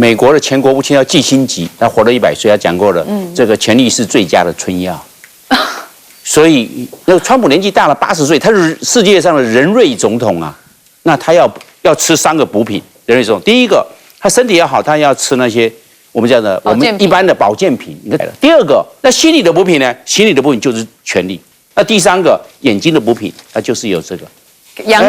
美国的前国务卿叫季辛吉，他活了100岁，他讲过了，这个权力是最佳的春药。所以那个川普年纪大了，80岁，他是世界上的人瑞总统啊。那他要吃3个补品，人瑞总统。第一个，他身体要好，他要吃那些我们讲的我们一般的保健品。第二个，那心理的补品呢？心理的补品就是权力。那第3个，眼睛的补品，那就是有这个养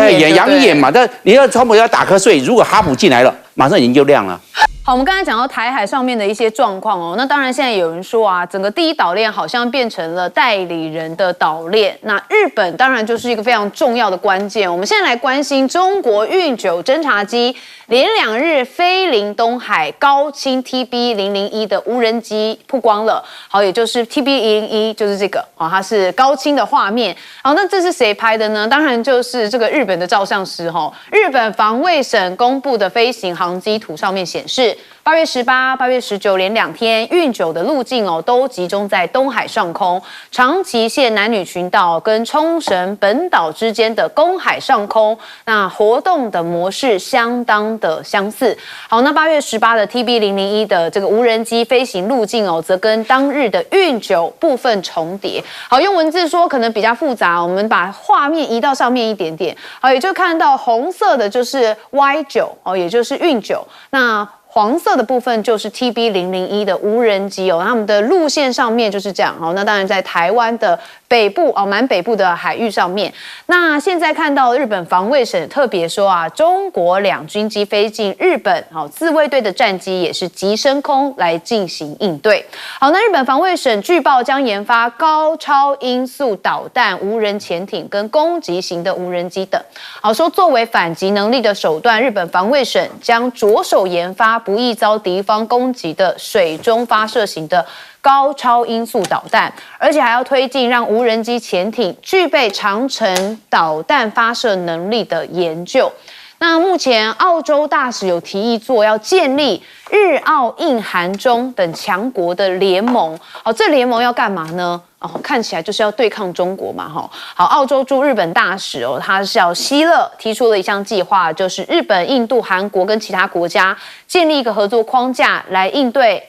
眼嘛。但你要川普要打瞌睡，如果哈普进来了，马上眼睛就亮了。好，我们刚才讲到台海上面的一些状况哦，那当然现在有人说啊，整个第一岛链好像变成了代理人的岛链。那日本当然就是一个非常重要的关键。我们现在来关心中国运9侦察机连2日飞临东海，高清 TB001的无人机曝光了。好，也就是 TB001，就是这个啊，它是高清的画面。好，那这是谁拍的呢？当然就是这个日本的照相师哈。日本防卫省公布的飞行航机图上面显示，8月18、8月19连2天，运9的路径哦都集中在东海上空，长崎县男女群岛跟冲绳本岛之间的公海上空，那活动的模式相当的相似。好，那8月18的 TB001的这个无人机飞行路径哦，则跟当日的运9部分重叠。好，用文字说可能比较复杂，我们把画面移到上面一点点。好，也就看到红色的就是 Y9哦，也就是运9。那黄色的部分就是 TB001的无人机哦，他们的路线上面就是这样哦。那当然在台湾的北部哦，蛮北部的海域上面。那现在看到日本防卫省特别说啊，中国2军机飞进日本，好，自卫队的战机也是急升空来进行应对。好，那日本防卫省据报将研发高超音速导弹、无人潜艇跟攻击型的无人机等。好，说作为反击能力的手段，日本防卫省将着手研发不易遭敌方攻击的水中发射型的高超音速导弹，而且还要推进让无人机潜艇具备长程导弹发射能力的研究。那目前澳洲大使有提议要建立日澳印韩中等强国的联盟。好，这联盟要干嘛呢？哦，看起来就是要对抗中国嘛，哈。好，澳洲驻日本大使哦，他叫希勒提出了一项计划，就是日本、印度、韩国跟其他国家建立一个合作框架，来应对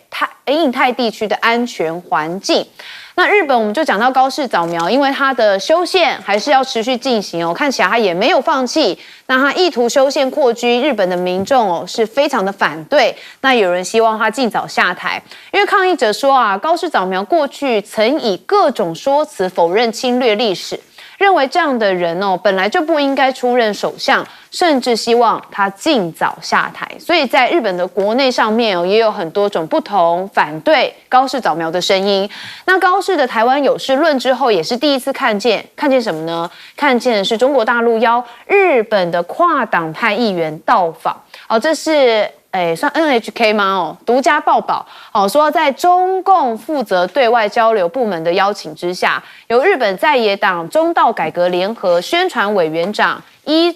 印太地区的安全环境。那日本我们就讲到高市早苗，因为他的修宪还是要持续进行哦，看起来他也没有放弃。那他意图修宪扩军，日本的民众哦是非常的反对。那有人希望他尽早下台，因为抗议者说啊，高市早苗过去曾以各种说辞否认侵略历史。认为这样的人哦，本来就不应该出任首相，甚至希望他尽早下台。所以在日本的国内上面哦，也有很多种不同反对高市早苗的声音。那高市的台湾有事论之后，也是第一次看见什么呢？看见的是中国大陆邀日本的跨党派议员到访。哦，这是算 NHK 吗？哦，独家报道哦，说在中共负责对外交流部门的邀请之下，由日本在野党中道改革联合宣传委员长伊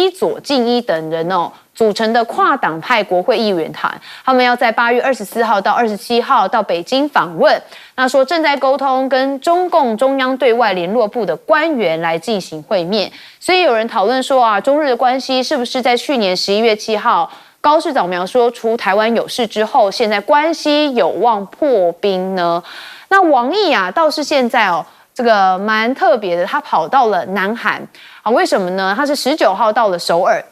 佐敬一等人哦组成的跨党派国会议员团，他们要在8月24号到27号到北京访问。那说正在沟通跟中共中央对外联络部的官员来进行会面，所以有人讨论说啊，中日的关系是不是在去年11月7号？高市早苗说出台湾有事之后，现在关系有望破冰呢？那王毅啊，倒是现在哦，这个蛮特别的，他跑到了南韩啊，为什么呢？他是19号到了首尔，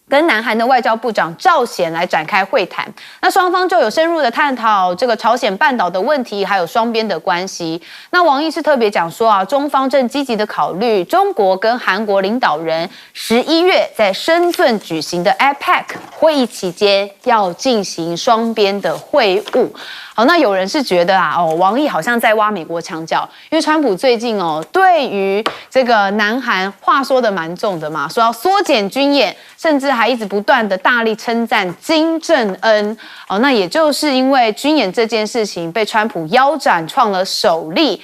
跟南韩的外交部长赵显来展开会谈，那双方就有深入的探讨这个朝鲜半岛的问题，还有双边的关系。那王毅是特别讲说啊，中方正积极的考虑中国跟韩国领导人11月在深圳举行的 APEC 会议期间要进行双边的会晤。好，那有人是觉得啊，王毅好像在挖美国墙角，因为川普最近对于这个南韩话说的蛮重的嘛，说要缩减军演，甚至还一直不断的大力称赞金正恩。那也就是因为军演这件事情被川普腰斩创了首例。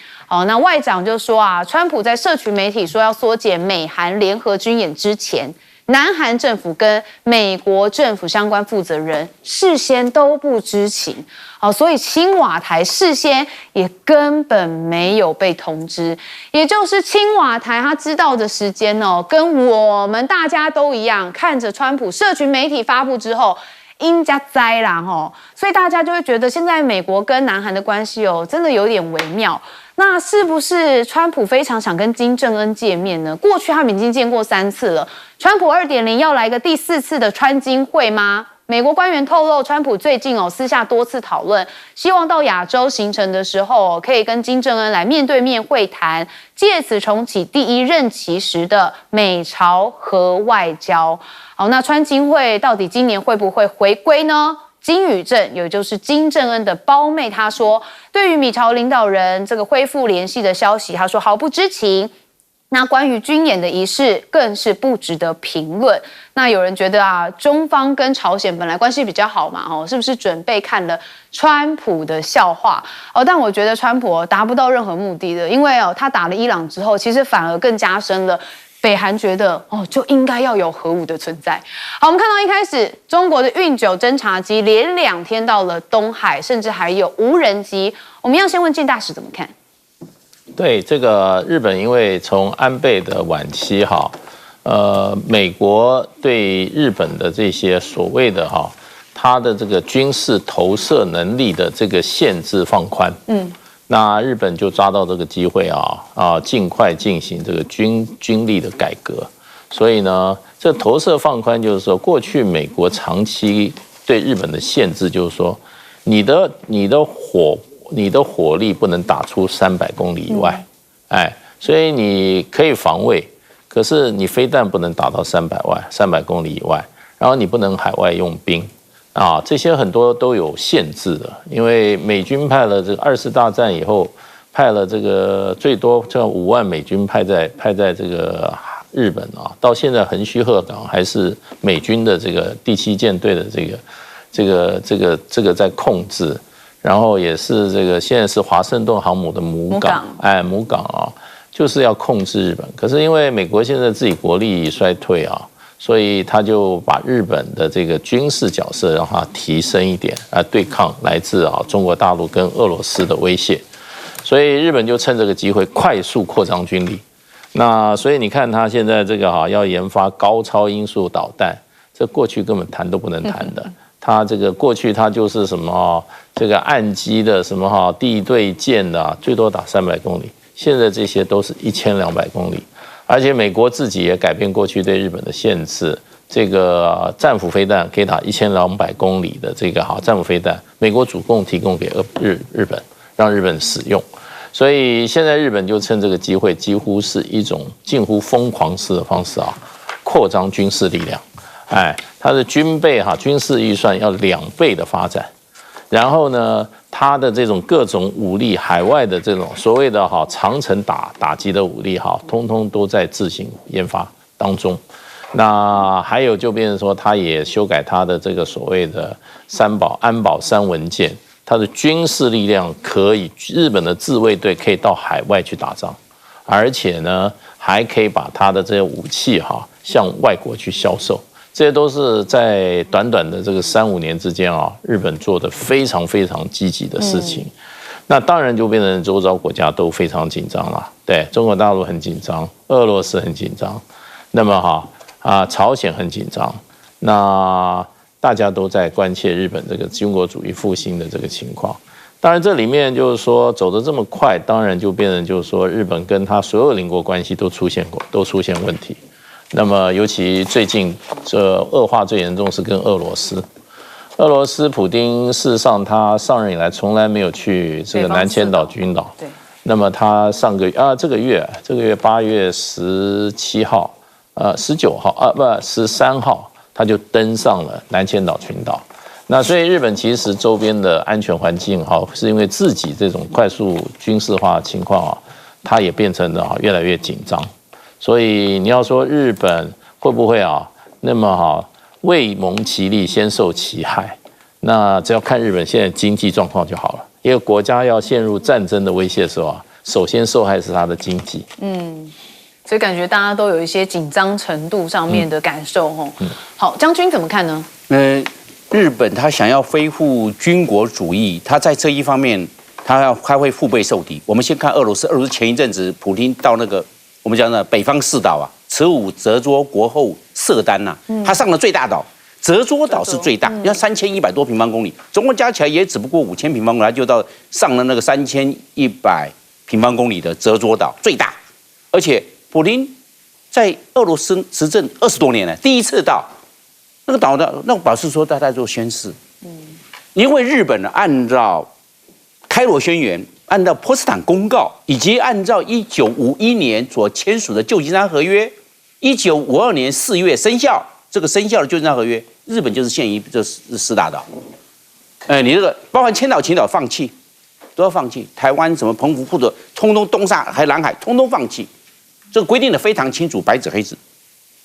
那外长就说啊，川普在社群媒体说要缩减美韩联合军演之前，南韩政府跟美国政府相关负责人事先都不知情，所以青瓦台事先也根本没有被通知，也就是青瓦台他知道的时间跟我们大家都一样，看着川普社群媒体发布之后，英加灾啦吼，所以大家就会觉得现在美国跟南韩的关系真的有点微妙。那是不是川普非常想跟金正恩见面呢？过去他们已经见过3次了，川普2.0要来个第4次的川金会吗？美国官员透露，川普最近私下多次讨论，希望到亚洲行程的时候可以跟金正恩来面对面会谈，借此重启第1任期时的美朝核外交。好，那川金会到底今年会不会回归呢？金宇镇，也就是金正恩的胞妹，她说，对于美朝领导人这个恢复联系的消息，她说毫不知情。那关于军演的仪式更是不值得评论。那有人觉得中方跟朝鲜本来关系比较好嘛，是不是准备看了川普的笑话？但我觉得川普达不到任何目的的，因为他打了伊朗之后，其实反而更加深了北韩觉得就应该要有核武的存在。好，我们看到一开始中国的运9侦察机连2天到了东海，甚至还有无人机。我们要先问靳大使怎么看？对这个日本，因为从安倍的晚期美国对日本的这些所谓的它的这个军事投射能力的这个限制放宽，那日本就抓到这个机会尽快进行这个军力的改革。所以呢，这投射放宽就是说，过去美国长期对日本的限制就是说，你的火力不能打出300公里以外，所以你可以防卫，可是你飞弹不能打到300公里以外，然后你不能海外用兵这些很多都有限制的。因为美军派了这个2次大战以后，派了这个最多这5万美军派在这个日本到现在横须贺港还是美军的这个第7舰队的这个在控制。然后也是这个现在是华盛顿航母的母港，母港就是要控制日本。可是因为美国现在自己国力衰退所以他就把日本的这个军事角色让它提升一点，对抗来自中国大陆跟俄罗斯的威胁。所以日本就趁这个机会快速扩张军力。那所以你看他现在这个要研发高超音速导弹，这过去根本谈都不能谈的。它这个过去它就是什么这个岸基的什么地对舰的最多打300公里，现在这些都是1200公里，而且美国自己也改变过去对日本的限制，这个战斧飞弹可以打1200公里的这个战斧飞弹，美国主动提供给日本，让日本使用，所以现在日本就趁这个机会，几乎是一种近乎疯狂式的方式扩张军事力量。它的军备军事预算要2倍的发展，然后呢，它的这种各种武力，海外的这种所谓的长程打击的武力通通都在自行研发当中。那还有就变成说，它也修改它的这个所谓的安保3文件，它的军事力量可以，日本的自卫队可以到海外去打仗，而且呢，还可以把它的这些武器向外国去销售。这些都是在短短的这个3-5年之间日本做的非常非常积极的事情。那当然就变成周遭国家都非常紧张了，对，中国大陆很紧张，俄罗斯很紧张，那么朝鲜很紧张，那大家都在关切日本这个军国主义复兴的这个情况。当然这里面就是说走得这么快，当然就变成就是说日本跟他所有邻国关系都出现问题。那么，尤其最近这恶化最严重是跟俄罗斯。俄罗斯普丁事实上他上任以来从来没有去这个南千岛群岛。对。那么他这个月8月17号，19号13号他就登上了南千岛群岛。那所以日本其实周边的安全环境是因为自己这种快速军事化的情况它也变成了越来越紧张。所以你要说日本会不会那么未蒙其利先受其害，那只要看日本现在经济状况就好了。一个国家要陷入战争的威胁的时候首先受害是它的经济。所以感觉大家都有一些紧张程度上面的感受好，将军怎么看呢？日本他想要恢复军国主义，他在这一方面他会腹背受敌。我们先看俄罗斯前一阵子普丁到那个我们讲的北方四岛慈武、泽捉、国后、色丹他上了最大岛，泽捉岛是最大，你看3100多平方公里，总共加起来也只不过5000平方公里，它就到上了那个3100平方公里的泽捉岛最大，而且普丁在俄罗斯执政20多年了，第一次到那个岛的，那表示说他在做宣誓，因为日本呢按照开罗宣言。按照波茨坦公告，以及按照1951年所签署的旧金山合约，1952年4月生效，这个生效的旧金山合约，日本就是限于这4大岛。你这个包含千岛、群岛放弃，都要放弃。台湾什么澎湖、或者通通东沙还南海，通通放弃。这个规定的非常清楚，白纸黑字。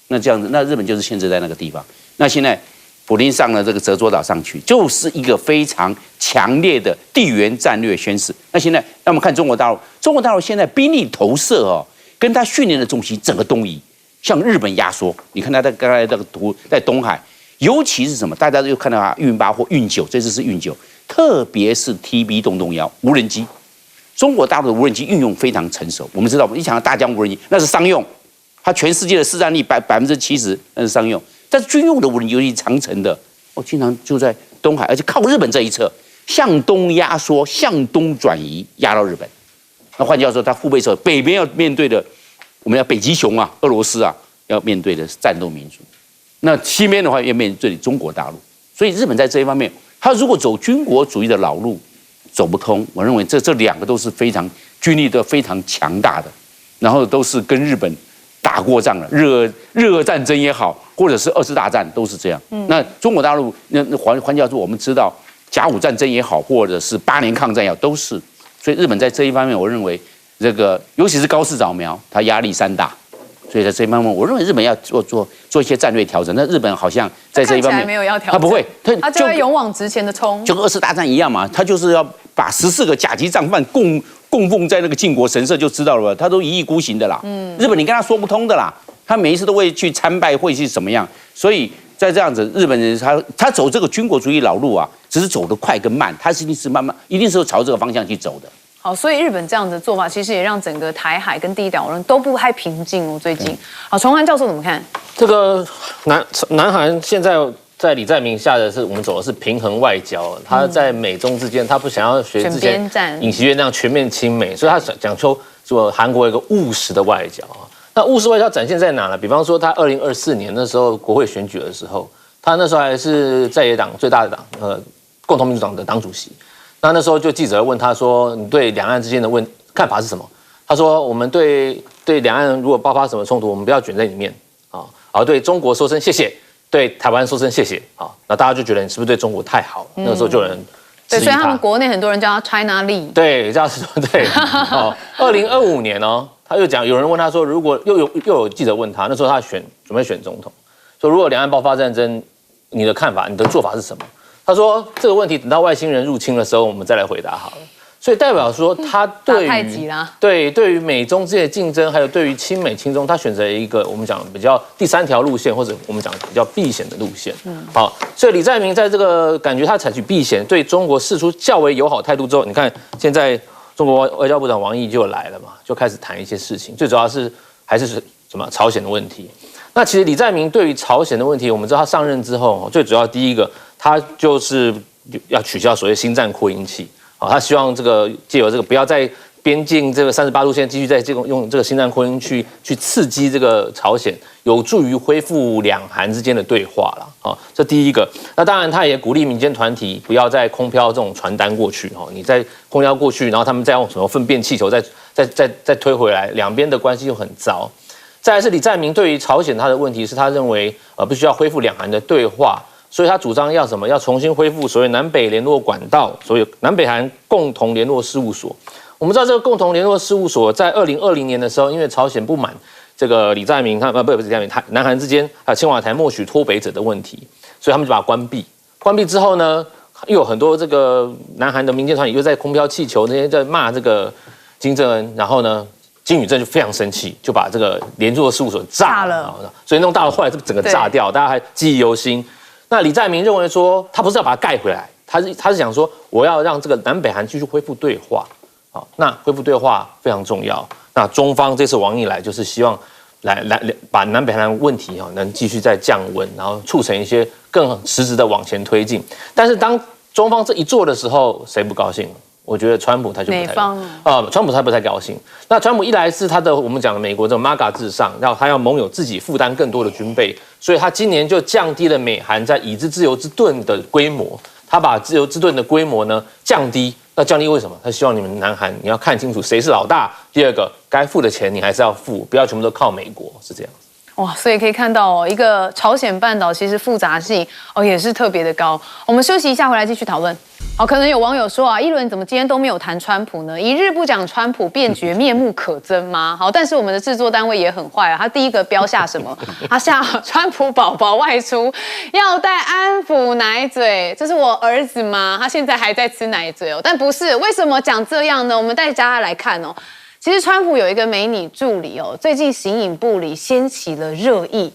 那这样子，那日本就是限制在那个地方。那现在普丁上了这个泽捉岛上去，就是一个非常强烈的地缘战略宣示。那现在，让我们看中国大陆，中国大陆现在兵力投射跟他训练的重心整个东移，向日本压缩。你看他在刚才这个图，在东海，尤其是什么？大家又看到啊，运8或运9，这次是运9，特别是 TB 洞洞幺无人机，中国大陆的无人机运用非常成熟。我们知道，一想到大疆无人机，那是商用，它全世界的市占率70%，那是商用。但是军用的无人机，尤其长程的，经常就在东海，而且靠日本这一侧向东压缩、向东转移，压到日本。那换句话说，它腹背受，北边要面对的，我们要北极熊啊，俄罗斯啊，要面对的是战斗民族；那西边的话，要面对中国大陆。所以日本在这一方面，它如果走军国主义的老路，走不通。我认为这两个都是非常军力都非常强大的，然后都是跟日本打过仗了，日俄战争也好，或者是2次大战都是这样。那中国大陆那换句话说，我们知道甲午战争也好，或者是8年抗战也好，都是。所以日本在这一方面，我认为这个尤其是高市早苗，它压力山大。所以在这一方面，我认为日本要做一些战略调整。那日本好像在这一方面没有要调整，他不会，他就会勇往直前的冲，就跟2次大战一样嘛，他就是要把14个甲级战犯供奉在那个靖国神社就知道了吧，他都一意孤行的啦。日本你跟他说不通的啦，他每一次都会去参拜，会是怎么样？所以在这样子，日本人他走这个军国主义老路啊，只是走得快跟慢，他一定是慢慢，一定是朝这个方向去走的。好，所以日本这样子的做法，其实也让整个台海跟第一岛链都不太平静哦。最近，好，崇涵教授怎么看？这个南韩现在在李在明下的是我们走的是平衡外交，他在美中之间，他不想要学之前尹锡悦那样全面亲美，所以他讲求说韩国一个务实的外交啊。那务实外交展现在哪呢？比方说他2024年那时候国会选举的时候，他那时候还是在野党最大的党共同民主党的党主席。那时候就记者问他说：“你对两岸之间的看法是什么？”他说：“我们对两岸如果爆发什么冲突，我们不要卷在里面啊，而对中国说声谢谢，对台湾说声谢谢啊。”那大家就觉得你是不是对中国太好了？那个时候就有人对，所以他们国内很多人叫他 China Lee。对，这样子说对。2025年哦，他又讲，有人问他说，如果又有记者问他，那时候他准备选总统，说如果两岸爆发战争，你的看法，你的做法是什么？他说这个问题等到外星人入侵的时候，我们再来回答好了。所以代表说他对于美中之间的竞争，还有对于亲美亲中，他选择一个我们讲比较第3条路线，或者我们讲比较避险的路线。好，所以李在明在这个感觉他采取避险，对中国释出较为友好态度之后，你看现在中国外交部长王毅就来了嘛，就开始谈一些事情，最主要是还是什么朝鲜的问题。那其实李在明对于朝鲜的问题，我们知道他上任之后，最主要第一个，他就是要取消所谓新战扩音器，他希望这个借由这个不要在边境这个38度线继续在这个用这个新战扩音去刺激这个朝鲜，有助于恢复两韩之间的对话了。这第一个。那当然他也鼓励民间团体不要再空飘这种传单过去，你再空飘过去，然后他们再用什么粪便气球再推回来，两边的关系又很糟。再来是李在明对于朝鲜他的问题是他认为必须要恢复两韩的对话，所以他主张要什么？要重新恢复所谓南北联络管道，所谓南北韩共同联络事务所。我们知道这个共同联络事务所在2020年的时候，因为朝鲜不满这个李在明不是李在明，南韩之间还有青瓦台默许脱北者的问题，所以他们就把它关闭。关闭之后呢，又有很多这个南韩的民间团体又在空飘气球那些在骂这个金正恩，然后呢，金宇镇就非常生气，就把这个联络事务所炸了，所以弄到了后来整个炸掉，大家还记忆犹新。那李在明认为说，他不是要把它盖回来，他是想说，我要让这个南北韩继续恢复对话。好，那恢复对话非常重要。那中方这次王毅来，就是希望来把南北韩问题能继续再降温，然后促成一些更实质的往前推进。但是当中方这一做的时候，谁不高兴？我觉得川普他就不太川普他不太高兴。那川普一来是他的我们讲的美国这种 MAGA 至上，然后他要盟友自己负担更多的军备，所以他今年就降低了美韩在已知自由之盾的规模，他把自由之盾的规模呢降低。那降低为什么？他希望你们南韩你要看清楚谁是老大。第二个，该付的钱你还是要付，不要全部都靠美国，是这样。哇，所以可以看到一个朝鲜半岛其实复杂性也是特别的高。我们休息一下，回来继续讨论。可能有网友说一轮怎么今天都没有谈川普呢？一日不讲川普，便觉面目可憎吗？但是我们的制作单位也很坏啊，他第一个标下什么？他下川普宝宝外出要带安抚奶嘴，这是我儿子吗？他现在还在吃奶嘴但不是，为什么讲这样呢？我们带大家来看其实川普有一个美女助理最近形影不离，掀起了热议。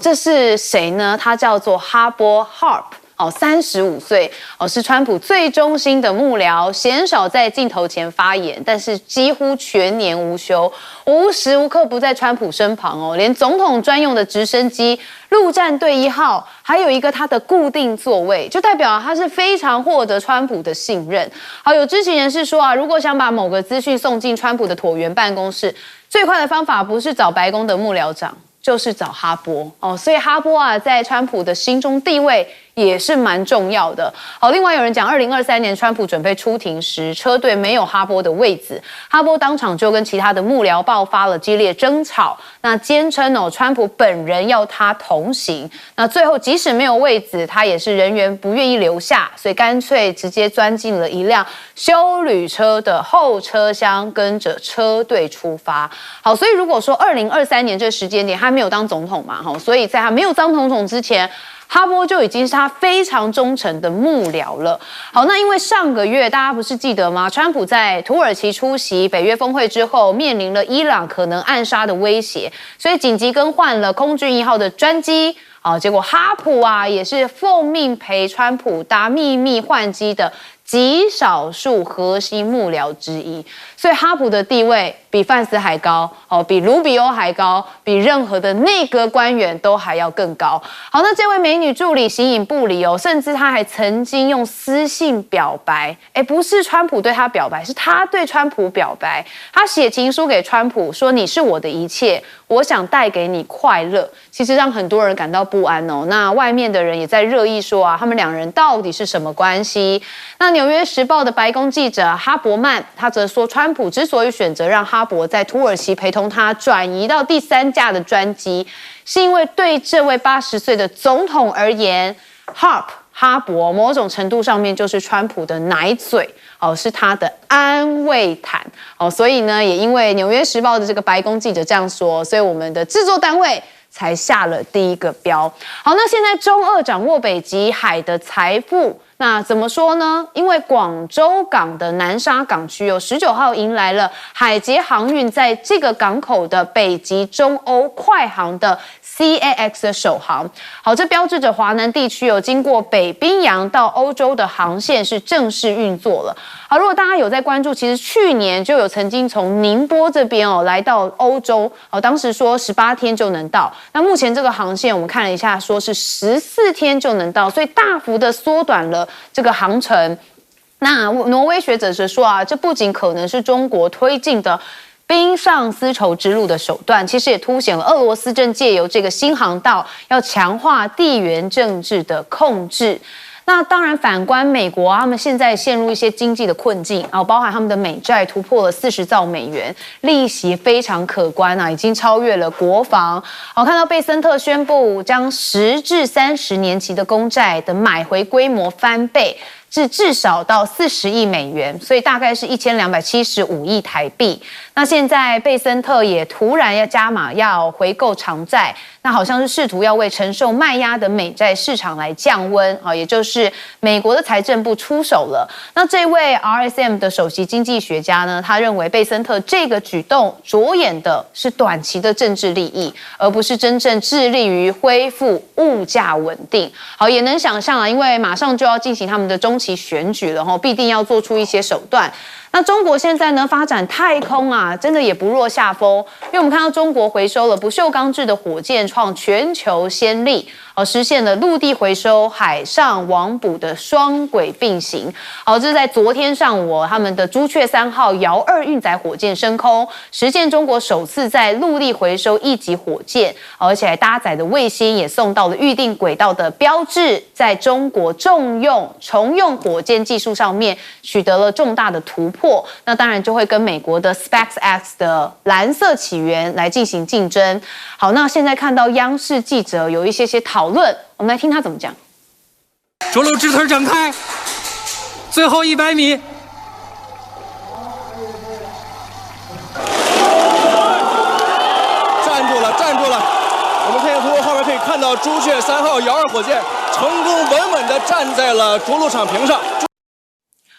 这是谁呢？她叫做哈波 Harp。35岁是川普最忠心的幕僚，鲜少在镜头前发言，但是几乎全年无休，无时无刻不在川普身旁连总统专用的直升机陆战队1号，还有一个他的固定座位，就代表他是非常获得川普的信任。有知情人士说如果想把某个资讯送进川普的椭圆办公室，最快的方法不是找白宫的幕僚长，就是找哈波所以哈波在川普的心中地位也是蛮重要的。另外有人讲，2023年川普准备出庭时，车队没有哈波的位子，哈波当场就跟其他的幕僚爆发了激烈争吵，那坚称川普本人要他同行，那最后即使没有位子，他也是人员不愿意留下，所以干脆直接钻进了一辆休旅车的后车厢，跟着车队出发。所以如果说2023年这时间点他没有当总统嘛，所以在他没有当总统之前，哈波就已经是他非常忠诚的幕僚了。那因为上个月大家不是记得吗？川普在土耳其出席北约峰会之后，面临了伊朗可能暗杀的威胁，所以紧急更换了空军1号的专机。结果哈普也是奉命陪川普搭秘密换机的极少数核心幕僚之一，所以哈普的地位比范斯还高比卢比欧还高，比任何的内阁官员都还要更高。那这位美女助理形影不离甚至她还曾经用私信表白，不是川普对她表白，是她对川普表白。她写情书给川普说：“你是我的一切，我想带给你快乐。”其实让很多人感到不安那外面的人也在热议说他们两人到底是什么关系？那《纽约时报》的白宫记者哈伯曼，他则说，川普之所以选择让哈伯在土耳其陪同他转移到第3架的专机，是因为对这位80岁的总统而言，哈伯某种程度上面就是川普的奶嘴是他的安慰毯所以呢，也因为《纽约时报》的这个白宫记者这样说，所以我们的制作单位才下了第一个标。那现在中俄掌握北极海的财富，那怎么说呢？因为广州港的南沙港区19号迎来了海捷航运在这个港口的北极中欧快航的 CAX 的首航。这标志着华南地区经过北冰洋到欧洲的航线是正式运作了。如果大家有在关注，其实去年就有曾经从宁波这边来到欧洲当时说18天就能到，那目前这个航线我们看了一下，说是14天就能到，所以大幅的缩短了这个航程。那挪威学者则说这不仅可能是中国推进的冰上丝绸之路的手段，其实也凸显了俄罗斯正借由这个新航道要强化地缘政治的控制。那当然，反观美国他们现在陷入一些经济的困境包含他们的美债突破了40兆美元，利息非常可观已经超越了国防。看到贝森特宣布将10至30年期的公债的买回规模翻倍，至少到40亿美元，所以大概是1275亿台币。那现在贝森特也突然要加码，要回购长债，那好像是试图要为承受卖压的美债市场来降温也就是美国的财政部出手了。那这位 RSM 的首席经济学家呢，他认为贝森特这个举动着眼的是短期的政治利益，而不是真正致力于恢复物价稳定。也能想象因为马上就要进行他们的中期选举了哈，必定要做出一些手段。那中国现在呢发展太空啊，真的也不落下风，因为我们看到中国回收了不锈钢制的火箭，创全球先例，实现了陆地回收、海上网捕的双轨并行。这是在昨天上午，他们的朱雀3号遥2运载火箭升空，实现中国首次在陆地回收1级火箭，而且还搭载的卫星也送到了预定轨道的标志，在中国重用火箭技术上面取得了重大的突破。那当然就会跟美国的 SpaceX 的蓝色起源来进行竞争。好，那现在看到央视记者有一些讨论，我们来听他怎么讲。着陆直腿展开，最后100米。站住了！我们可以从后面可以看到朱雀3号遥2火箭成功稳稳地站在了着陆场屏上。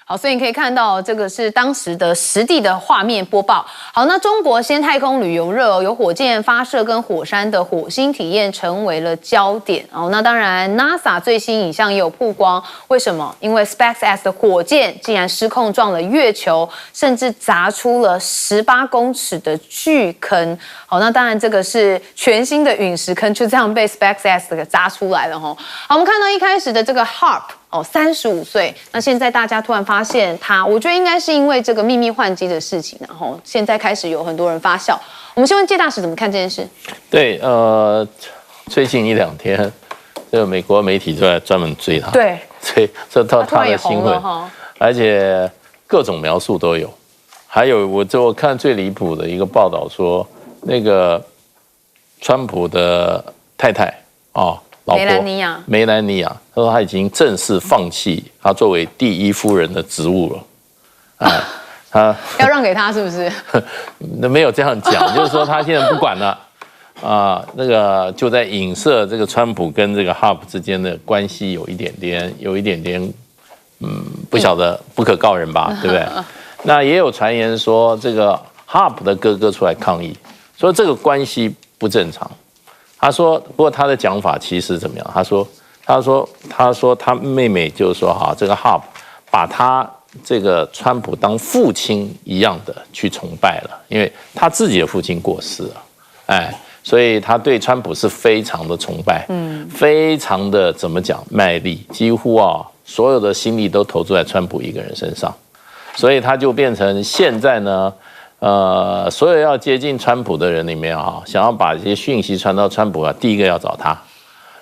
好，所以你可以看到这个是当时的实地的画面播报。好，那中国先太空旅游热，有火箭发射跟火山的火星体验成为了焦点。那当然 NASA 最新影像也有曝光，为什么？因为 SpaceX 的火箭竟然失控撞了月球，甚至砸出了18公尺的巨坑。好，那当然这个是全新的陨石坑，就这样被 SpaceX 给砸出来了。好，我们看到一开始的这个 HARP。35岁，那现在大家突然发现他，我觉得应该是因为这个秘密换机的事情，然后现在开始有很多人发酵。我们先问介大使怎么看这件事？对，最近1-2天，这个美国媒体就在专门追他，对，这他的新闻，而且各种描述都有。还有我看最离谱的一个报道说，那个川普的太太老婆梅兰妮亚，他说他已经正式放弃他作为第1夫人的职务了，他要让给他是不是？没有这样讲，就是说他现在不管了那个就在影射这个川普跟这个 HARP 之间的关系有一点点，不晓得不可告人吧，对不对？那也有传言说这个 HARP 的哥哥出来抗议，说这个关系不正常。他说，不过他的讲法其实怎么样？他说他妹妹就是说这个 HARP 把他这个川普当父亲一样的去崇拜了，因为他自己的父亲过世了，所以他对川普是非常的崇拜，非常的怎么讲卖力，几乎所有的心力都投注在川普一个人身上，所以他就变成现在呢。所有要接近川普的人里面想要把这些讯息传到川普第一个要找他，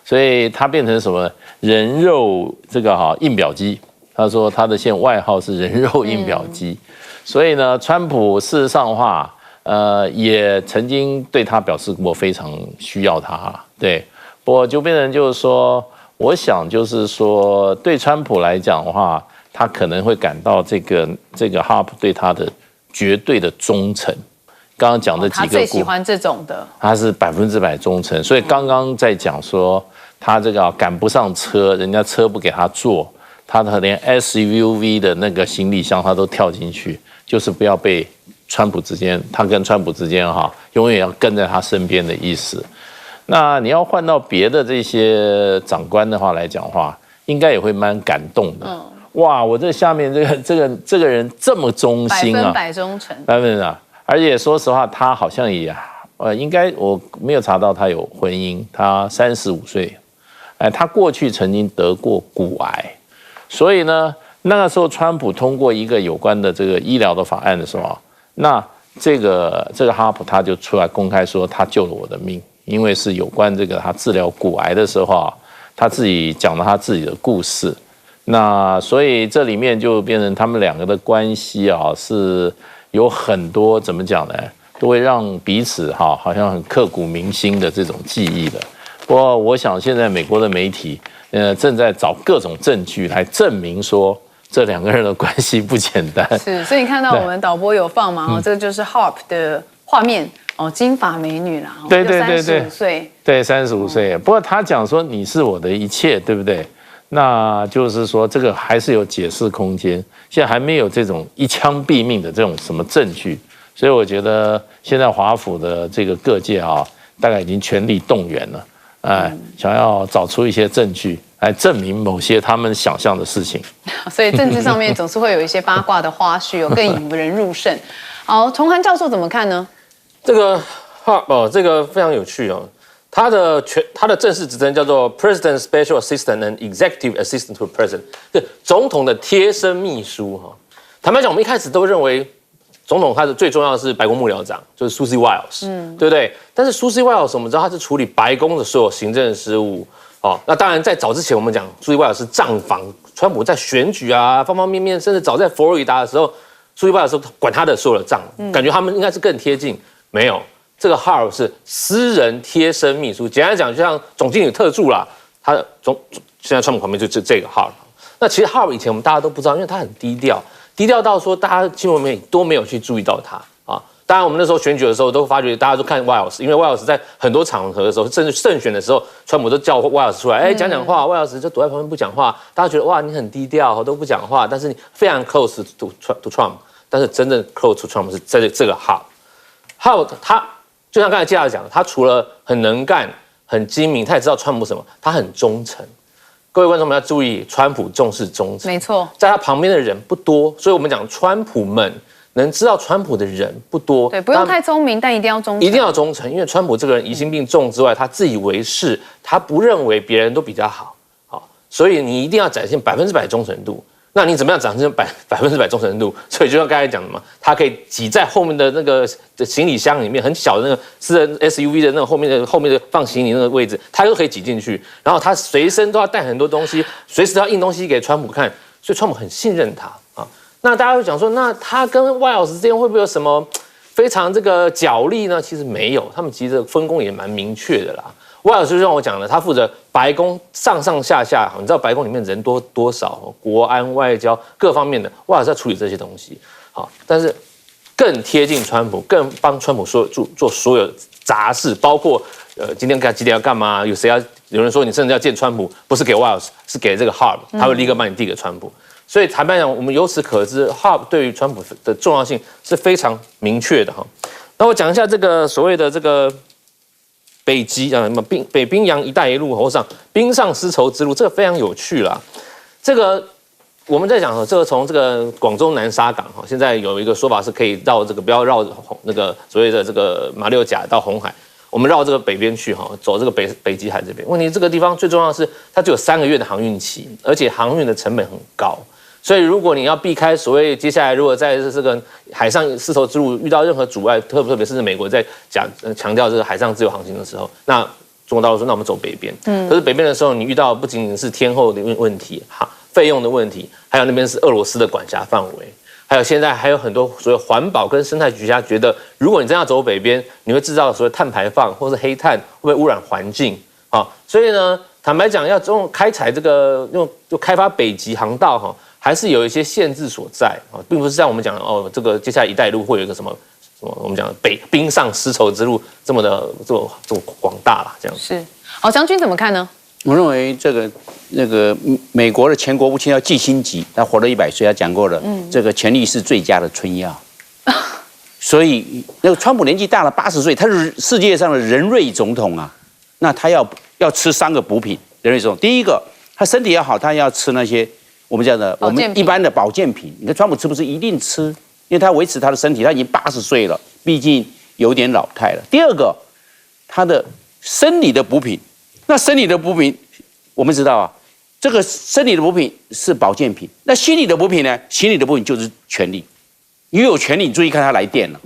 所以他变成什么人肉这个印表机。他说他的现外号是人肉印表机，所以呢，川普事实上的话，也曾经对他表示过非常需要他，对，不过就变成就是说，我想就是说，对川普来讲的话，他可能会感到这个 HARP 对他的绝对的忠诚。刚刚讲的几个，他最喜欢这种的，他是100%忠诚。所以刚刚在讲说，他这个赶不上车，人家车不给他坐，他连 SUV 的那个行李箱他都跳进去，就是不要被川普之间，他跟川普之间永远要跟在他身边的意思。那你要换到别的这些长官的话来讲的话，应该也会蛮感动的。哇，我这下面这个人这么忠心啊，100%忠诚，100%。而且说实话，他好像也应该我没有查到他有婚姻，他35岁，他过去曾经得过骨癌，所以呢，那个时候川普通过一个有关的这个医疗的法案的时候，那这个哈普他就出来公开说他救了我的命，因为是有关这个他治疗骨癌的时候他自己讲了他自己的故事。那所以这里面就变成他们两个的关系是有很多怎么讲呢，都会让彼此好像很刻骨铭心的这种记忆的。不过我想现在美国的媒体正在找各种证据来证明说这两个人的关系不简单。是，所以你看到我们导播有放嘛？这个就是 HARP 的画面金发美女啦，对，35岁，对，35岁。不过他讲说你是我的一切，对不对？那就是说，这个还是有解释空间。现在还没有这种一枪毙命的这种什么证据，所以我觉得现在华府的这个各界大概已经全力动员了，想要找出一些证据，来证明某些他们想象的事情。所以政治上面总是会有一些八卦的花絮，更引人入胜。好，崇涵教授怎么看呢？这个非常有趣哦。他的正式职称叫做 President Special Assistant and Executive Assistant to the President， 是总统的贴身秘书哈。坦白讲，我们一开始都认为总统他的最重要的是白宫幕僚长，就是 Susie Wiles，对不对？但是 Susie Wiles 我们知道他是处理白宫的所有行政事务。哦，那当然，在早之前，我们讲苏西威尔是账房，川普在选举啊，方方面面，甚至早在佛罗里达的时候，苏西威尔是管他的所有的账，感觉他们应该是更贴近。没有，这个 Hart 是私人贴身秘书，简单讲，就像总经理特助啦。他的现在川普旁边就这个 Hart。那其实 Hart 以前我们大家都不知道，因为他很低调，低调到说大家新闻媒体都没有去注意到他。当然，我们那时候选举的时候都发觉，大家都看 Wiles， 因为 Wiles 在很多场合的时候，甚至胜选的时候，川普都叫 Wiles 出来，讲话。Wiles 就躲在旁边不讲话，大家觉得哇，你很低调，都不讲话，但是你非常 close to Trump。但是真正 close to Trump 是这个 Hart，他就像刚才介绍讲，他除了很能干、很精明，他也知道川普什么，他很忠诚。各位观众们要注意，川普重视忠诚，没错，在他旁边的人不多，所以我们讲川普们。能知道川普的人不多，对，不用太聪明，但一定要忠诚。一定要忠诚，因为川普这个人疑心病重之外，他自以为是，他不认为别人都比较好，所以你一定要展现100%忠诚度。那你怎么样展现100%忠诚度？所以就像刚才讲的嘛，他可以挤在后面的那个行李箱里面，很小的那个私人 SUV 的那个后面的放行李那个位置，他都可以挤进去。然后他随身都要带很多东西，随时都要印东西给川普看，所以川普很信任他啊。那大家会讲说，那他跟Wiles之间会不会有什么非常这个角力呢？其实没有，他们其实分工也蛮明确的啦。Wiles就像我讲的，他负责白宫上下，你知道白宫里面人多少，国安、外交各方面的，Wiles在处理这些东西。好，但是更贴近川普，更帮川普做所有杂事，包括今天几点要干嘛，有人说你甚至要见川普，不是给 Wiles， 是给这个 Hart， 他会立刻帮你递给川普。所以坦白讲，我们由此可知 ，Hart 对于川普的重要性是非常明确的哈。那我讲一下这个所谓的这个北极啊，北冰洋一带一路或上冰上丝绸之路，这个非常有趣啦。这个我们在讲这个从这个广州南沙港哈，现在有一个说法是可以绕这个不要绕那个所谓的这个马六甲到红海，我们绕这个北边去哈，走这个北极海这边。问题这个地方最重要的是，它只有3个月的航运期，而且航运的成本很高。所以，如果你要避开所谓接下来如果在这个海上丝绸之路遇到任何阻碍，特别是美国在强调这个海上自由航行的时候，那中国大陆说，那我们走北边。可是北边的时候，你遇到不仅仅是天候的问题，费用的问题，还有那边是俄罗斯的管辖范围，还有现在还有很多所谓环保跟生态局家觉得，如果你真要走北边，你会制造所谓碳排放或是黑碳，会不会污染环境？所以呢，坦白讲，要开采这个就开发北极航道哈。还是有一些限制所在啊，并不是像我们讲的这个接下来一带一路会有一个什么我们讲的冰上丝绸之路这么广大啦，这样是。好，将军怎么看呢？我认为那个美国的前国务卿叫季辛吉，他活了100岁，他讲过了，这个权力是最佳的春药。所以那个川普年纪大了，80岁，他是世界上的人瑞总统啊，那他要吃3个补品，人瑞总统。第一个，他身体要好，他要吃那些。我们讲的，我们一般的保健品，你看川普吃不是一定吃，因为他维持他的身体，他已经80岁了，毕竟有点老态了。第二个，他的生理的补品，那生理的补品，我们知道啊，这个生理的补品是保健品，那心理的补品呢？心理的补品就是权力，你有权力，你注意看他来电了，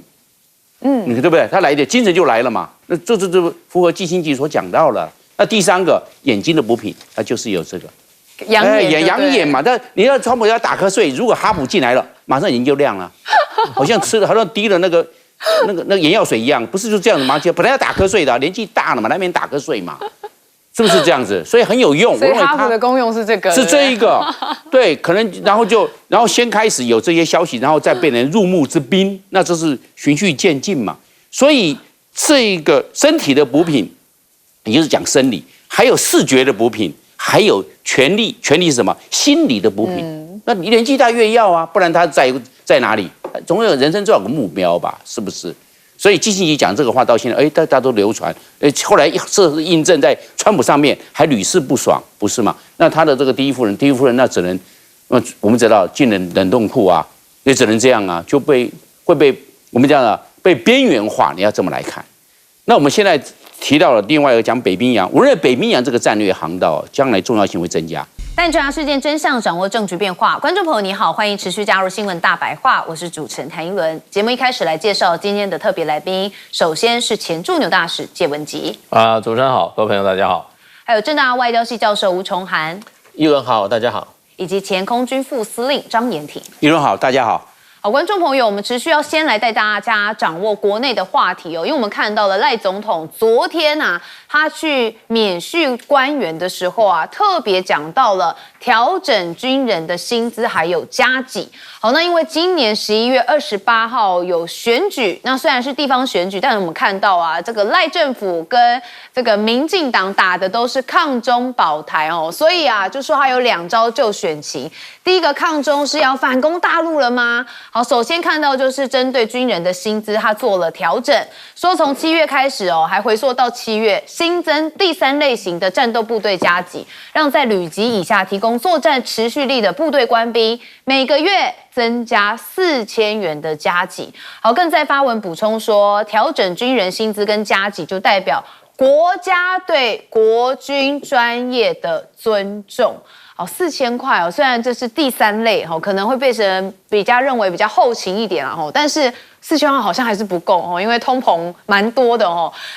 你看对不对？他来电，精神就来了嘛，那这符合季辛吉所讲到了。那第3个，眼睛的补品，它就是有这个。养眼嘛，但你要川普要打瞌睡，如果哈普进来了，马上眼睛就亮了，好像滴了那个眼药水一样，不是就这样子吗？本来要打瞌睡的，年纪大了嘛，难免打瞌睡嘛，是不是这样子？所以很有用。所以哈普的功用是这个，是这一个，对，可能然后先开始有这些消息，然后再被人入幕之宾，那这是循序渐进嘛。所以这个身体的补品，也就是讲生理，还有视觉的补品。还有权力是什么？心理的补品。那你年纪大越要啊，不然他在哪里？总有人生总有个目标吧，是不是？所以季辛吉讲这个话到现在，大家都流传，后来这是印证在川普上面，还屡试不爽，不是吗？那他的这个第一夫人那只能，我们知道进冷冻库啊，也只能这样啊，就会被我们讲的被边缘化，你要这么来看。那我们现在提到了另外一个讲北冰洋，我认为北冰洋这个战略航道将来重要性会增加。带你抓事件真相，掌握政局变化。观众朋友你好，欢迎持续加入新闻大白话，我是主持人谭英伦。节目一开始来介绍今天的特别来宾，首先是前驻纽大使谢文吉。主持人好，各位朋友大家好。还有政大外交系教授吴崇涵。议伦好，大家好。以及前空军副司令张延廷。议伦好，大家好。好，观众朋友，我们持续要先来带大家掌握国内的话题哦，因为我们看到了赖总统昨天他去免训官员的时候特别讲到了调整军人的薪资还有加给。好，那因为今年11月28号有选举，那虽然是地方选举，但是我们看到这个赖政府跟这个民进党打的都是抗中保台哦，所以就说他有2招就选情。第一个抗中是要反攻大陆了吗？好，首先看到就是针对军人的薪资，他做了调整，说从7月开始还回溯到7月，新增第3类型的战斗部队加给，让在旅级以下提供作战持续力的部队官兵，每个月增加4000元的加给。好，更在发文补充说，调整军人薪资跟加给，就代表国家对国军专业的尊重。4000块虽然这是第3类可能会被人比较认为比较后勤一点但是4000块好像还是不够因为通膨蛮多的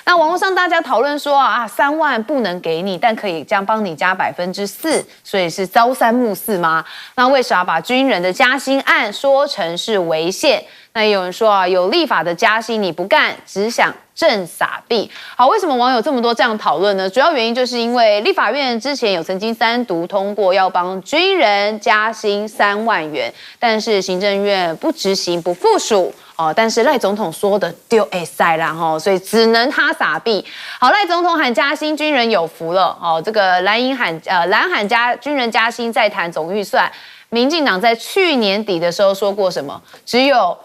那网络上大家讨论说3万不能给你，但可以这样帮你加4%，所以是朝3暮4吗？那为啥把军人的加薪案说成是违宪？那也有人说有立法的加薪你不干，只想挣撒币。好，为什么网友这么多这样讨论呢？主要原因就是因为立法院之前有曾经3读通过要帮军人加薪3万元，但是行政院不执行不附属但是赖总统说的丢塞啦所以只能他撒币。好，赖总统喊加薪，军人有福了这个蓝喊军人加薪再谈总预算。民进党在去年底的时候说过什么？只有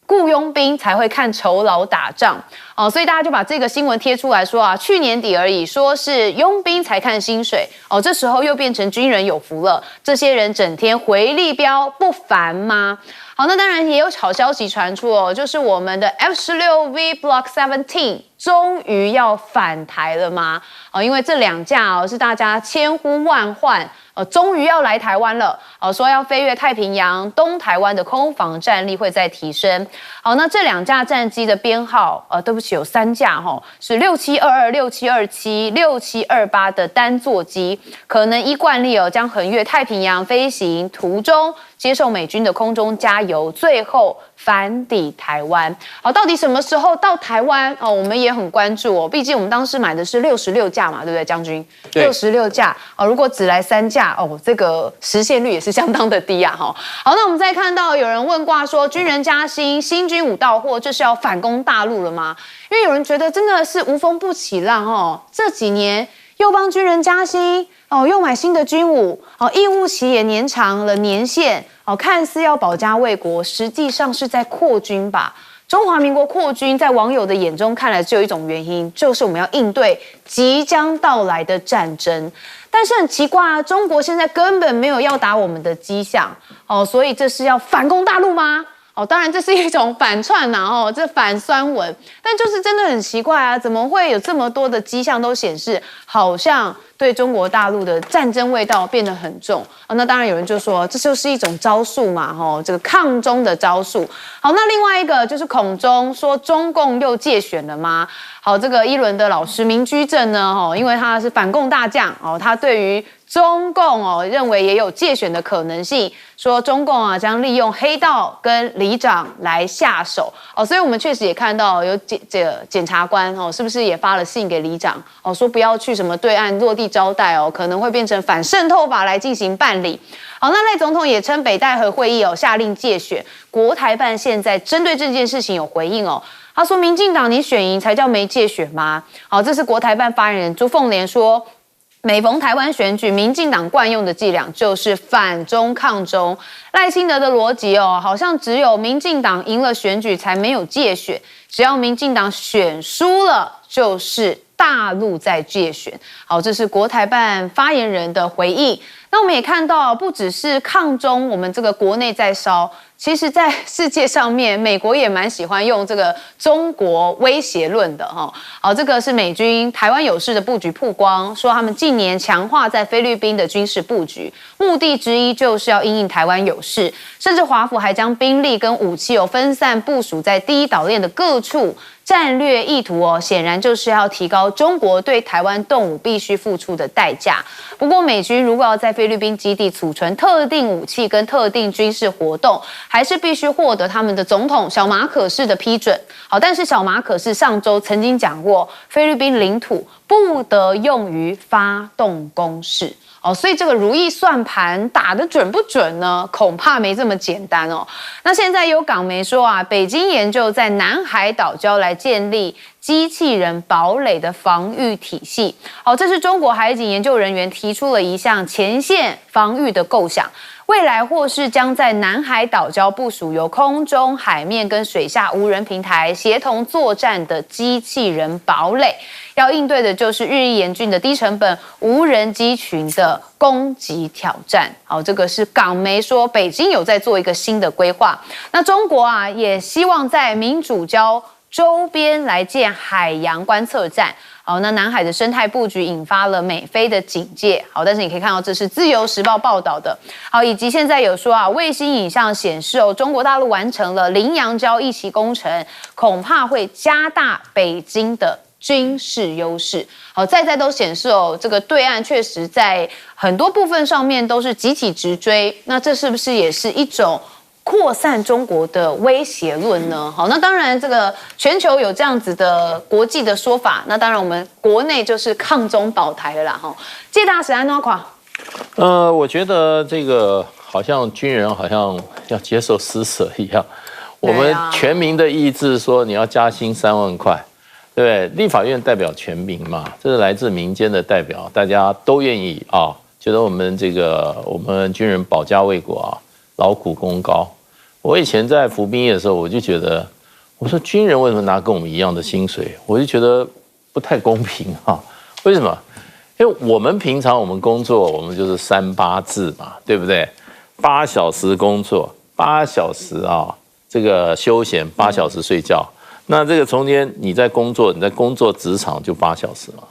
雇佣兵才会看酬劳打仗所以大家就把这个新闻贴出来说去年底而已，说是佣兵才看薪水这时候又变成军人有福了，这些人整天回力标不烦吗？好，那当然也有好消息传出就是我们的 F-16V Block 17终于要返台了吗？因为这2架是大家千呼万唤终于要来台湾了说要飞越太平洋，东台湾的空防战力会再提升。好，那这2架战机的编号对不起，有3架是6722、6727、6728的单座机，可能依惯例将横越太平洋飞行途中接受美军的空中加油，最后返抵台湾。好，到底什么时候到台湾我们也很关注毕竟我们当时买的是66架嘛，对不对，将军？66架如果只来3架这个实现率也是相当的低好，那我们再看到有人问卦说，军人加薪，新军武到货，这是要反攻大陆了吗？因为有人觉得真的是无风不起浪这几年又帮军人加薪又买新的军武义务期也延长了年限看似要保家卫国，实际上是在扩军吧。中华民国扩军在网友的眼中看来只有一种原因，就是我们要应对即将到来的战争。但是很奇怪中国现在根本没有要打我们的迹象所以这是要反攻大陆吗？当然这是一种反串这反酸文，但就是真的很奇怪怎么会有这么多的迹象都显示好像对中国大陆的战争味道变得很重那当然有人就说这就是一种招数嘛这个抗中的招数。好，那另外一个就是恐中说中共又借选了吗？好，这个一轮的老师明居正呢因为他是反共大将他对于中共认为也有借选的可能性，说中共将利用黑道跟里长来下手所以我们确实也看到有检察官是不是也发了信给里长说不要去什么对岸落地招待可能会变成反渗透法来进行办理。好，那赖总统也称北戴河会议下令借选，国台办现在针对这件事情有回应他说民进党你选赢才叫没借选吗？好，这是国台办发言人朱凤莲说，每逢台湾选举，民进党惯用的伎俩就是反中抗中。赖清德的逻辑哦，好像只有民进党赢了选举才没有介选，只要民进党选输了，就是大陆在介选。好，这是国台办发言人的回应。那我们也看到，不只是抗中，我们这个国内在烧，其实在世界上面，美国也蛮喜欢用这个中国威胁论的哈。好，这个是美军台湾有事的布局曝光，说他们近年强化在菲律宾的军事布局，目的之一就是要因应台湾有事，甚至华府还将兵力跟武器分散部署在第一岛链的各处。战略意图显然就是要提高中国对台湾动武必须付出的代价。不过，美军如果要在菲律宾基地储存特定武器跟特定军事活动，还是必须获得他们的总统小马可仕的批准。好，但是小马可仕上周曾经讲过，菲律宾领土不得用于发动攻势。所以这个如意算盘打得准不准呢？恐怕没这么简单哦。那现在有港媒说啊，北京研究在南海岛礁来建立机器人堡垒的防御体系。好，这是中国海警研究人员提出了一项前线防御的构想。未来或是将在南海岛礁部署由空中、海面跟水下无人平台协同作战的机器人堡垒，要应对的就是日益严峻的低成本无人机群的攻击挑战。好，这个是港媒说北京有在做一个新的规划。那中国啊，也希望在民主礁周边来建海洋观测站。好，那南海的生态布局引发了美菲的警戒。好，但是你可以看到这是《自由时报》报道的。好，以及现在有说啊，卫星影像显示中国大陆完成了羚羊礁一期工程，恐怕会加大北京的军事优势。好，再都显示这个对岸确实在很多部分上面都是集体直追。那这是不是也是一种扩散中国的威胁论呢？好，那当然这个全球有这样子的国际的说法，那当然我们国内就是抗中保台了啦。谢大使安怎看？我觉得这个好像军人好像要接受施舍一样，我们全民的意志说你要加薪3万块，对不对？立法院代表全民嘛，这是来自民间的代表，大家都愿意啊，觉得我们军人保家卫国啊，劳苦功高。我以前在服兵役的时候，我就觉得，我说军人为什么拿跟我们一样的薪水？我就觉得不太公平啊。为什么？因为我们平常我们工作，我们就是3-8制嘛，对不对？8小时工作，8小时啊，这个休闲8小时睡觉。那这个中间你在工作职场就8小时嘛。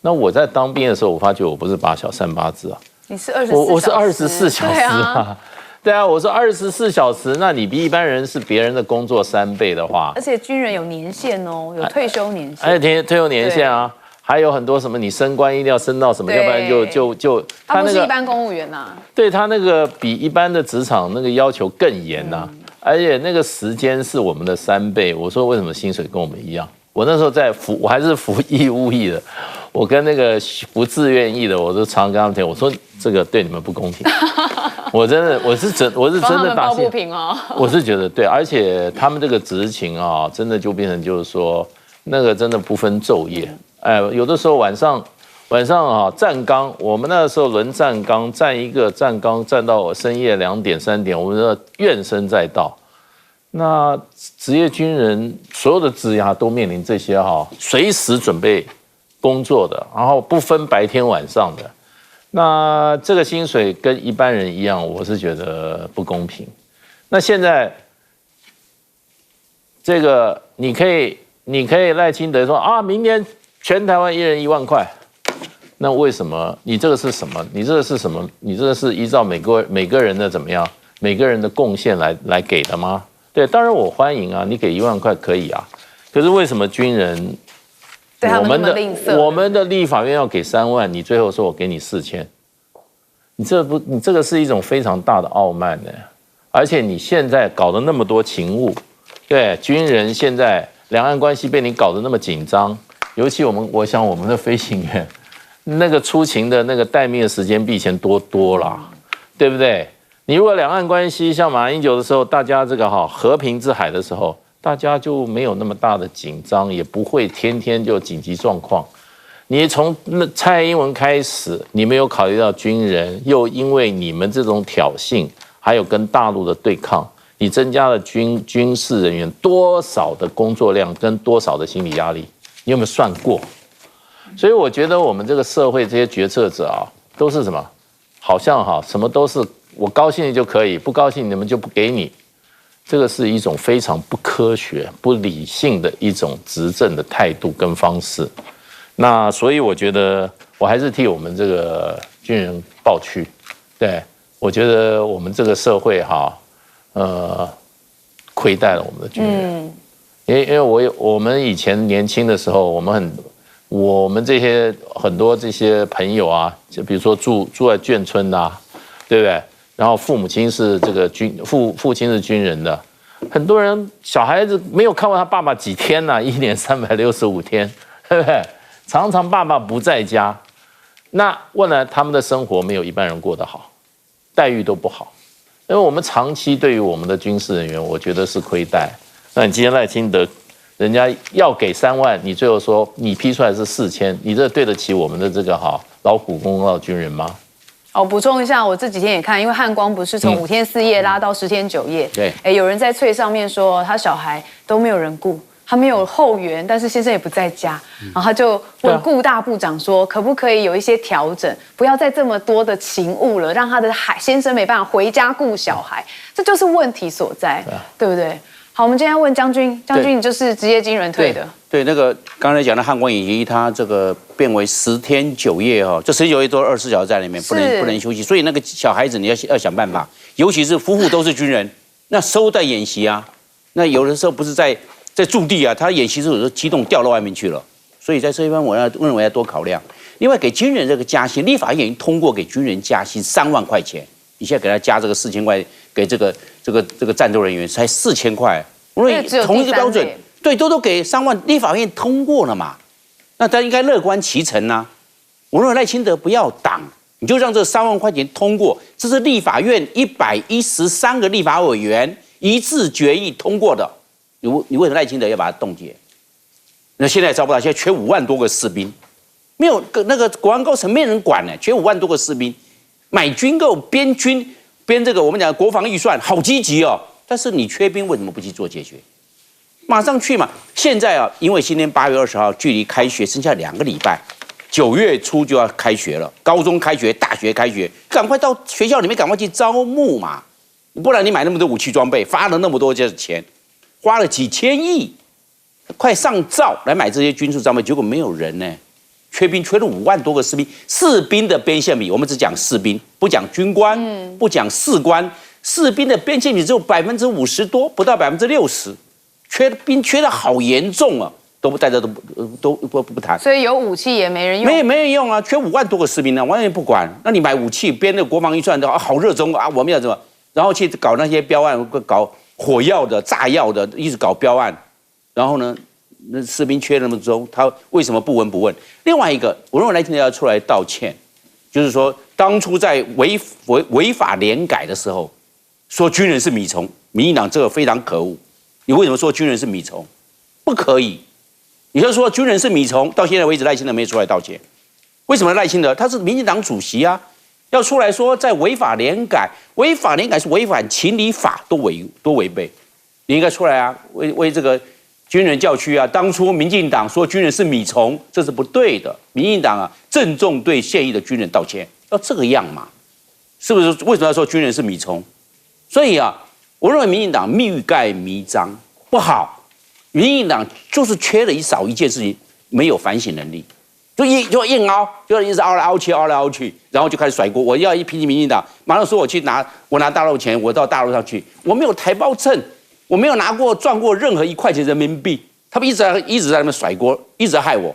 那我在当兵的时候，我发觉我不是8小时3-8制啊，你是24小时，我是24小时啊。对啊，我说24小时，那你比一般人是别人的工作3倍的话，而且军人有年限哦，有退休年限，而且退休年限啊，还有很多什么你升官一定要升到什么，要不然就他不是一般公务员呐，对他那个比一般的职场那个要求更严呐，而且那个时间是我们的3倍。我说为什么薪水跟我们一样？我那时候我还是服义务役的，我跟那个不自愿役的，我都常跟他们讲，我说这个对你们不公平。我是真的打心，我是觉得对，而且他们这个执勤啊，真的就变成就是说，那个真的不分昼夜，有的时候晚上啊站岗，我们那个时候轮站岗，站一个站岗站到深夜2点3点，我们的怨声载道。那职业军人所有的职涯都面临这些随时准备工作的，然后不分白天晚上的。那这个薪水跟一般人一样，我是觉得不公平。那现在这个你可以赖清德说啊，明年全台湾1人1万块。那为什么你这个是什么？你这个是什么？你这个是依照每个人的怎么样？每个人的贡献来给的吗？对，当然我欢迎啊，你给1万块可以啊。可是为什么军人？我们的立法院要给3万，你最后说我给你4000，你这个是一种非常大的傲慢呢。而且你现在搞得那么多情务，对军人现在两岸关系被你搞得那么紧张，尤其我想我们的飞行员那个出勤的那个待命的时间比以前多了，对不对？你如果两岸关系像马英九的时候，大家这个和平之海的时候，大家就没有那么大的紧张，也不会天天就紧急状况。你从蔡英文开始，你没有考虑到军人，又因为你们这种挑衅，还有跟大陆的对抗，你增加了军事人员多少的工作量跟多少的心理压力，你有没有算过？所以我觉得我们这个社会这些决策者啊，都是什么？好像什么都是我高兴就可以，不高兴你们就不给你。这个是一种非常不科学、不理性的一种执政的态度跟方式。那所以我觉得，我还是替我们这个军人抱屈。对，我觉得我们这个社会亏待了我们的军人。因为我们以前年轻的时候，我们这些很多这些朋友啊，就比如说住在眷村啊，对不对？然后父亲是这个父亲是军人的，很多人小孩子没有看过他爸爸几天呢，1年365天，对不对？常常爸爸不在家，那问了他们的生活没有一般人过得好，待遇都不好，因为我们长期对于我们的军事人员，我觉得是亏待。那你今天赖清德，人家要给3万，你最后说你批出来是4000，你这对得起我们的这个劳苦功高的军人吗？补充一下，我这几天也看，因为汉光不是从5天4夜拉到10天9夜，对，有人在脆上面说他小孩都没有人顾。他没有后援，但是先生也不在家，然后他就问顾大部长说，可不可以有一些调整，不要再这么多的勤务了，让他的先生没办法回家顾小孩，这就是问题所在，对不对？好，我们今天要问将军，你就是职业军人退的，对，那个刚才讲的汉光演习，他这个变为10天9夜这10天9夜都24小时在里面，不能休息，所以那个小孩子你要想办法，尤其是夫妇都是军人，那收在演习啊，那有的时候不是在驻地啊，他演习时候有时候机动调到外面去了，所以在这一方我认为要多考量。另外，给军人这个加薪，立法院已经通过给军人加薪3万块钱，你现在给他加这个4000块，给这个战斗人员才4000块，我认为同一个标准，对，都给3万，立法院通过了嘛，那他应该乐观其成啊。我认为赖清德不要挡，你就让这3万块钱通过，这是立法院113个立法委员一致决议通过的。你为什么赖清德要把它冻结？那现在也招不到，现在缺5万多个士兵，没有那个国安高层没人管呢，缺5万多个士兵，买军购、编军、编这个我们讲国防预算，好积极哦。但是你缺兵，为什么不去做解决？马上去嘛！现在因为今天8月20号距离开学剩下2个礼拜，9月初就要开学了，高中开学、大学开学，赶快到学校里面赶快去招募嘛，不然你买那么多武器装备，发了那么多钱。花了几千亿，快上兆来买这些军事装备，结果没有人呢，缺兵缺了5万多个士兵，士兵的编线比我们只讲士兵，不讲军官，不讲士官，士兵的编线比只有50%多，不到60%，缺兵缺的好严重啊，大家都不谈，所以有武器也没人用，没人用啊，缺5万多个士兵呢，完全不管。那你买武器编的国防预算的好热衷啊，我们要怎么，然后去搞那些标案，搞火药的、炸药的，一直搞标案，然后呢，那士兵缺那么多，他为什么不闻不问？另外一个，我认为赖清德要出来道歉，就是说当初在违法联改的时候，说军人是米虫，民进党这个非常可恶。你为什么说军人是米虫？不可以，你就说军人是米虫，到现在为止赖清德没出来道歉，为什么赖清德他是民进党主席啊？要出来说在违法联改是违反情理法，都违背，你应该出来啊，为这个军人叫屈啊！当初民进党说军人是米虫，这是不对的。民进党郑重对现役的军人道歉，要这个样嘛？是不是？为什么要说军人是米虫？所以我认为民进党欲盖弥彰不好，民进党就是缺了少一件事情，没有反省能力。就硬凹，就一直凹来凹去，然后就开始甩锅。我要一批评民进党，马上说我拿大陆钱，我到大陆上去，我没有台胞证，我没有赚过任何1块钱人民币，他们一直在那边甩锅，一直在害我。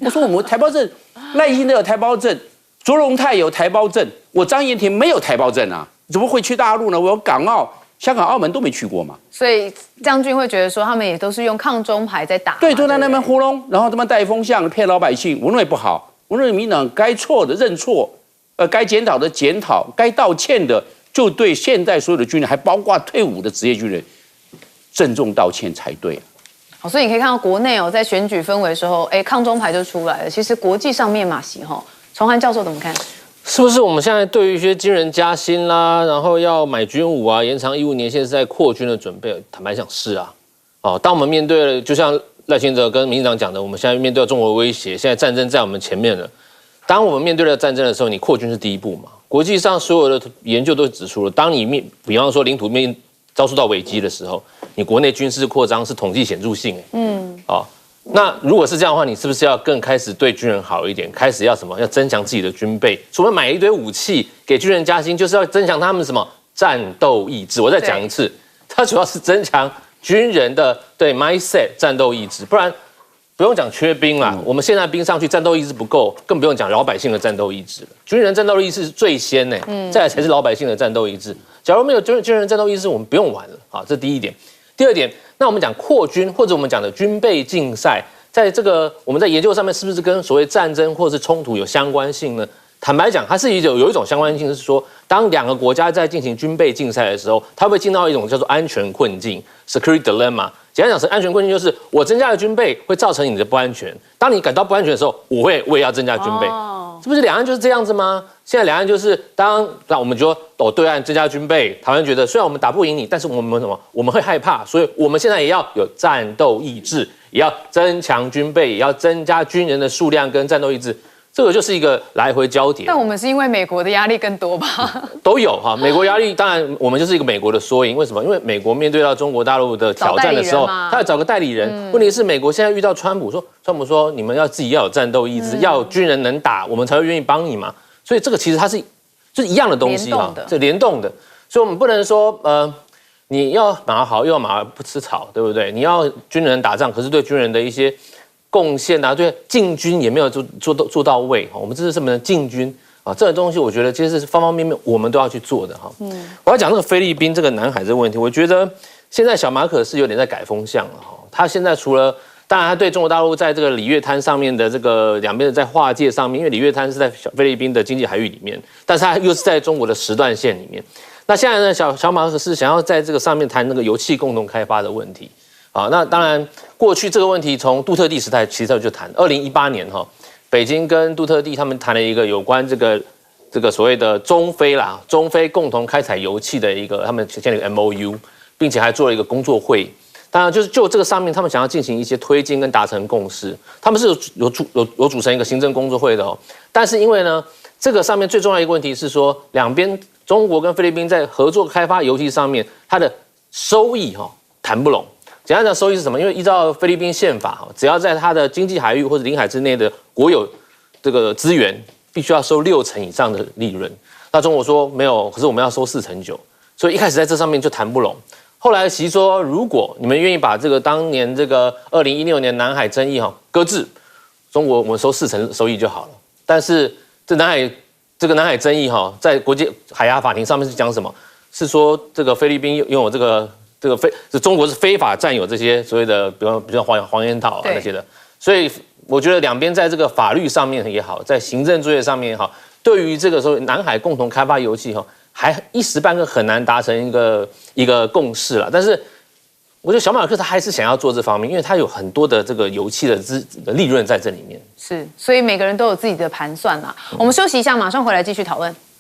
我说我们台胞证，赖清德有台胞证，卓荣泰有台胞证，我张延廷没有台胞证啊，怎么会去大陆呢？我有港澳、香港、澳门都没去过嘛。所以将军会觉得说，他们也都是用抗中牌在打，对，都在那边糊弄，然后他们带风向骗老百姓，我认为不好。我认为民进党该错的认错，该检讨的检讨，该道歉的就对现在所有的军人，还包括退伍的职业军人，郑重道歉才对。好，所以你可以看到国内在选举氛围的时候，抗中牌就出来了。其实国际上面马习崇涵教授怎么看？是不是我们现在对于一些军人加薪啦，然后要买军武啊，延长义务年限是在扩军的准备？坦白讲是啊。当我们面对了，就像赖清德跟民进党讲的，我们现在面对中国威胁，现在战争在我们前面了。当我们面对了战争的时候，你扩军是第一步嘛？国际上所有的研究都指出了，当你比方说领土遭受到危机的时候，你国内军事扩张是统计显著性那如果是这样的话，你是不是要更开始对军人好一点？开始要什么？要增强自己的军备，除了买一堆武器给军人加薪，就是要增强他们什么战斗意志。我再讲一次，它主要是增强军人的mindset 战斗意志，不然不用讲缺兵啦。我们现在兵上去战斗意志不够，更不用讲老百姓的战斗意志了。军人战斗意志是最先再来才是老百姓的战斗意志。假如没有军人战斗意志，我们不用玩了这第一点。第二点，那我们讲扩军或者我们讲的军备竞赛，在这个我们在研究上面是不是跟所谓战争或是冲突有相关性呢？坦白讲，它是有一种相关性，是说当两个国家在进行军备竞赛的时候，它会进到一种叫做安全困境 （security dilemma）。简单讲，是安全困境就是我增加了军备会造成你的不安全。当你感到不安全的时候，我也要增加军备。是不是两岸就是这样子吗？现在两岸就是我们就说对岸增加军备，台湾觉得虽然我们打不赢你，但是我们我们会害怕，所以我们现在也要有战斗意志，也要增强军备，也要增加军人的数量跟战斗意志。这个就是一个来回交叠。但我们是因为美国的压力更多吧？都有美国压力，当然我们就是一个美国的缩影。为什么？因为美国面对到中国大陆的挑战的时候，他要找个代理人。问题是美国现在遇到川普说你们自己要有战斗意志，要有军人能打，我们才会愿意帮你嘛。所以这个其实它就是一样的东西这联动的。所以我们不能说你要马好，又要马不吃草，对不对？你要军人打仗，可是对军人的一些贡献对进军也没有做到位。我们这是什么呢？进军这个东西，我觉得其实是方方面面我们都要去做的我要讲这个菲律宾这个南海这个问题，我觉得现在小马可是有点在改风向了他现在除了当然他对中国大陆在这个里约滩上面的这个两边的在划界上面，因为里约滩是在菲律宾的经济海域里面，但是它又是在中国的时段线里面。那现在呢，小马可是想要在这个上面谈那个油气共同开发的问题。那当然，过去这个问题从杜特地时代其实就谈。2018年北京跟杜特地他们谈了一个有关这个所谓的中非共同开采油气的一个，他们签了一个 MOU， 并且还做了一个工作会议。当然，就是就这个上面，他们想要进行一些推进跟达成共识。他们是有组成一个行政工作会的但是因为呢，这个上面最重要一个问题是说，两边中国跟菲律宾在合作开发油气上面，它的收益谈不拢。简单讲，收益是什么？因为依照菲律宾宪法，只要在它的经济海域或者领海之内的国有这个资源，必须要收60%以上的利润。那中国说没有，可是我们要收4%9%，所以一开始在这上面就谈不拢。后来习说，如果你们愿意把这个当年这个2016年南海争议搁置，中国我们收4%收益就好了。但是这南海争议在国际海牙法庭上面是讲什么？是说这个菲律宾拥有这个中国是非法占有这些所谓的，比如说黄岩岛那些的。所以我觉得两边在这个法律上面也好，在行政作业上面也好，对于这个所谓南海共同开发油气还一时半刻很难达成一个共识了。但是我觉得小马可他还是想要做这方面，因为他有很多的这个油气的利润在这里面。是，所以每个人都有自己的盘算啦。我们休息一下，马上回来继续讨论。